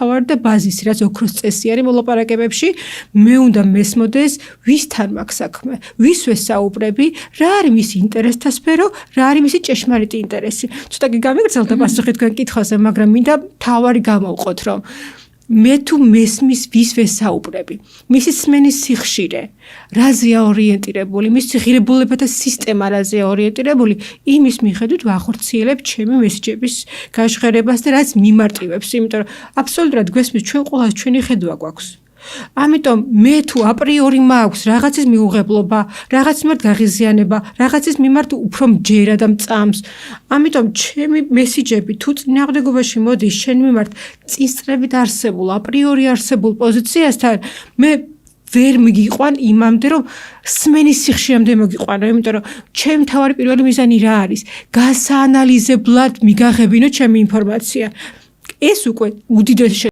მთავარი და ბაზისი, რაც ოქროს წესი არის მოლაპარაკებებში, მე უნდა მესმოდეს, ვისთან მაქვს საქმე, ვის ვესაუბრები, რა არის მისი ინტერესთა სფერო, რა არის მისი ჭეშმარიტი ინტერესი. ცოტა კი გამიგრძელდა პასუხი თქვენ კითხვაზე, მაგრამ მინდა მთავარი გამოვყოთ, რომ მე თუ მესმის ვის ვესაუბრები, მისი სმენის სიხშირე, რაზეა ორიენტირებული, მისი ღირებულებათა სისტემა რაზეა ორიენტირებული, იმის მიხედვით ვახორციელებ ჩემი მესიჯების გაჟღერებას და რაც მიმარტივებს, იმიტომ რომ აბსოლუტურად გვესმის ჩვენ ყოველას ჩვენი ხედვა გვაქვს. ამიტომ მე თუ აპრიორი მაქვს რაღაცის მიუღებლობა, რაღაც მიმართ გაღიზიანება, რაღაცის მიმართ უფრო მჯერა და მწამს. ამიტომ ჩემი მესიჯები თუ წინააღმდეგობაში მოდის შენ მიმართ წინსწრებით არსებულ, აპრიორი არსებულ პოზიციასთან, მე ვერ მიგიყვან იმამდე, რომ სმენის სიხშირემდე მოგიყვანო, იმიტომ რომ ჩემი მთავარი პირველი მიზანი რა არის? გასაანალიზებლად მიგაღებინო ჩემი ინფორმაცია. ეს უკვე უდიდესი